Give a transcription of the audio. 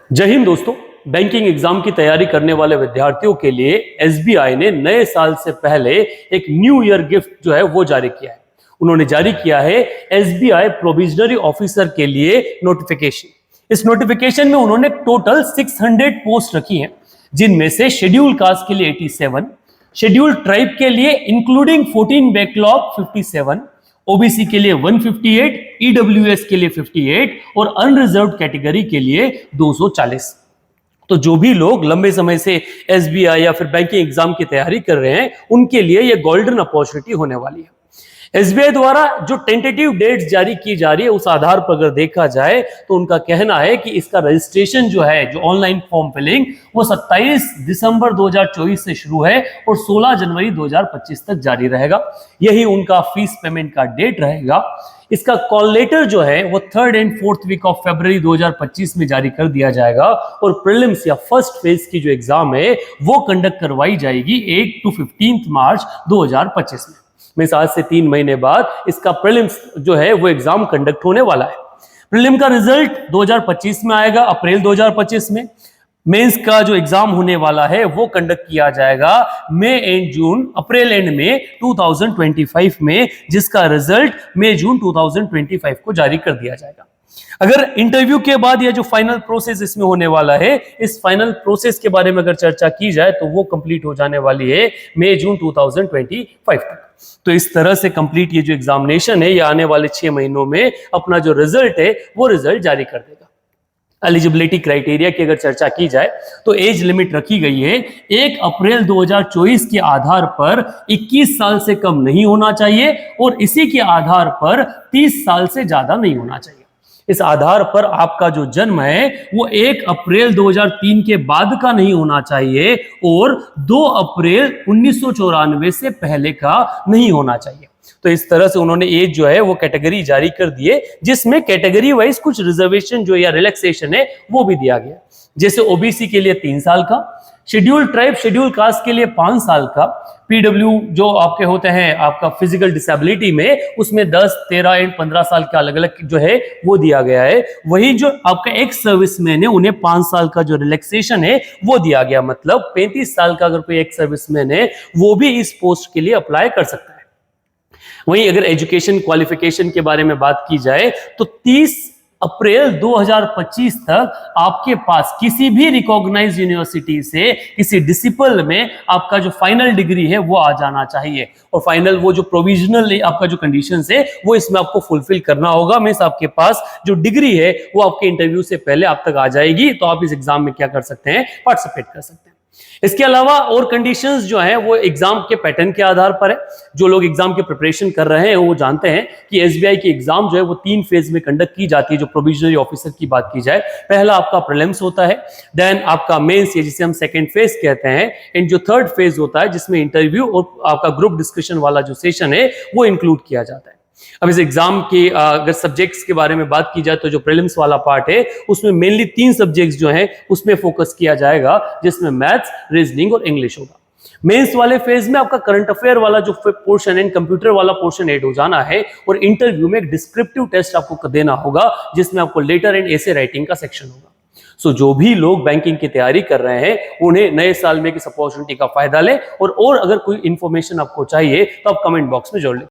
जय हिंद दोस्तों। Banking exam की तैयारी करने वाले विद्यार्थियों के लिए एसबीआई ने नए साल से पहले एक न्यू ईयर गिफ्ट जो है वो जारी किया है। उन्होंने जारी किया है एसबीआई प्रोविजनरी ऑफिसर के लिए नोटिफिकेशन। इस नोटिफिकेशन में उन्होंने टोटल 600 पोस्ट रखी हैं, जिनमें से शेड्यूल कास्ट के लिए 87, शेड्यूल ट्राइब के लिए इंक्लूडिंग 14 बैकलॉग 57, ओबीसी के लिए 158, ईडब्ल्यूएस के लिए 58 और अनरिजर्व्ड कैटेगरी के लिए 240। तो जो भी लोग लंबे समय से एसबीआई या फिर बैंकिंग एग्जाम की तैयारी कर रहे हैं, उनके लिए यह गोल्डन अपॉर्चुनिटी होने वाली है। एसबीआई द्वारा जो टेंटेटिव डेट्स जारी की जा रही है, उस आधार पर अगर देखा जाए तो उनका कहना है कि इसका रजिस्ट्रेशन जो है, जो ऑनलाइन फॉर्म फिलिंग, वो 27 दिसंबर 2024 से शुरू है और 16 जनवरी 2025 तक जारी रहेगा। यही उनका फीस पेमेंट का डेट रहेगा। इसका कॉल लेटर जो है वो 3rd and 4th week of February 2025 में जारी कर दिया जाएगा और प्रीलिम्स या फर्स्ट फेज की जो एग्जाम है वो कंडक्ट करवाई जाएगी 8 to 15 मार्च 2025 में। आज से 3 महीने बाद इसका प्रीलिम्स जो है वो एग्जाम कंडक्ट होने वाला है। प्रीलिम का रिजल्ट 2025 में आएगा, अप्रैल 2025 में। मेंस का जो एग्जाम होने वाला है वो कंडक्ट किया जाएगा मई एंड जून, अप्रैल एंड में 2025 में, जिसका रिजल्ट मई जून 2025 को जारी कर दिया जाएगा। अगर इंटरव्यू के बाद यह जो फाइनल प्रोसेस इसमें होने वाला है, इस फाइनल प्रोसेस के बारे में अगर चर्चा की जाए तो वो कंप्लीट हो जाने वाली है मई जून 2025 तक। तो इस तरह से कंप्लीट ये जो एग्जामिनेशन है, ये आने वाले 6 महीनों में अपना जो रिजल्ट है वो रिजल्ट जारी कर देगा। एलिजिबिलिटी क्राइटेरिया की अगर चर्चा की जाए तो एज लिमिट रखी गई है 1 अप्रैल 2024 के आधार पर 21 साल से कम नहीं होना चाहिए और इसी के आधार पर 30 साल से ज्यादा नहीं होना चाहिए। इस आधार पर आपका जो जन्म है वो 1 अप्रैल 2003 के बाद का नहीं होना चाहिए और 2 अप्रैल 1994 से पहले का नहीं होना चाहिए। तो इस तरह से उन्होंने एज जो है वो कैटेगरी जारी कर दिए, जिसमें कैटेगरी वाइज कुछ रिजर्वेशन जो या रिलैक्सेशन है वो भी दिया गया। जैसे ओबीसी के लिए 3 साल का, शेड्यूल ट्राइब शेड्यूल कास्ट के लिए 5 साल का, पीडब्ल्यू जो आपके होते हैं आपका फिजिकल डिसेबिलिटी में, उसमें 10, 13 एंड 15 साल का अलग अलग जो है वो दिया गया है। वही जो आपका एक्स सर्विसमैन है, उन्हें 5 साल का जो रिलैक्सेशन है वो दिया गया। मतलब 35 साल का अगर कोई एक्स सर्विसमैन है वो भी इस पोस्ट के लिए अप्लाई कर सकता है। वहीं अगर एजुकेशन क्वालिफिकेशन के बारे में बात की जाए तो 30 अप्रैल 2025 तक आपके पास किसी भी रिकॉग्नाइज्ड यूनिवर्सिटी से किसी डिसिप्लिन में आपका जो फाइनल डिग्री है वो आ जाना चाहिए। और फाइनल वो जो प्रोविजनल आपका जो कंडीशंस है वो इसमें आपको फुलफिल करना होगा। मींस आपके पास जो डिग्री है वो आपके इंटरव्यू से पहले आप तक आ जाएगी, तो आप इस एग्जाम में क्या कर सकते हैं, पार्टिसिपेट कर सकते हैं। इसके अलावा और कंडीशंस जो हैं वो एग्जाम के पैटर्न के आधार पर है। जो लोग एग्जाम की प्रिपरेशन कर रहे हैं वो जानते हैं कि एसबीआई की एग्जाम जो है वो 3 फेज में कंडक्ट की जाती है। जो प्रोविजनरी ऑफिसर की बात की जाए, पहला आपका प्रीलिम्स होता है, देन आपका मेंस जिसे हम सेकंड फेज कहते हैं, एंड जो थर्ड फेज होता है जिसमें इंटरव्यू और आपका ग्रुप डिस्कशन वाला जो सेशन है वो इंक्लूड किया जाता है। अब इस एग्जाम के अगर सब्जेक्ट्स के बारे में बात की जाए तो जो प्रीलिम्स वाला पार्ट है उसमें मेनली 3 सब्जेक्ट्स जो हैं उसमें फोकस किया जाएगा, जिसमें मैथ्स, रीजनिंग और इंग्लिश होगा। मेंस वाले फेज में आपका करंट अफेयर वाला जो पोर्शन एंड कंप्यूटर वाला पोर्शन ऐड हो जाना है और इंटरव्यू में एक डिस्क्रिप्टिव टेस्ट आपको देना होगा, जिसमें आपको लेटर एंड एसे राइटिंग का सेक्शन होगा। सो जो भी लोग बैंकिंग की तैयारी कर रहे हैं उन्हें नए साल में इस अपॉर्चुनिटी का फायदा लें। और अगर कोई इंफॉर्मेशन आपको चाहिए तो आप कमेंट बॉक्स में जोड़ लें।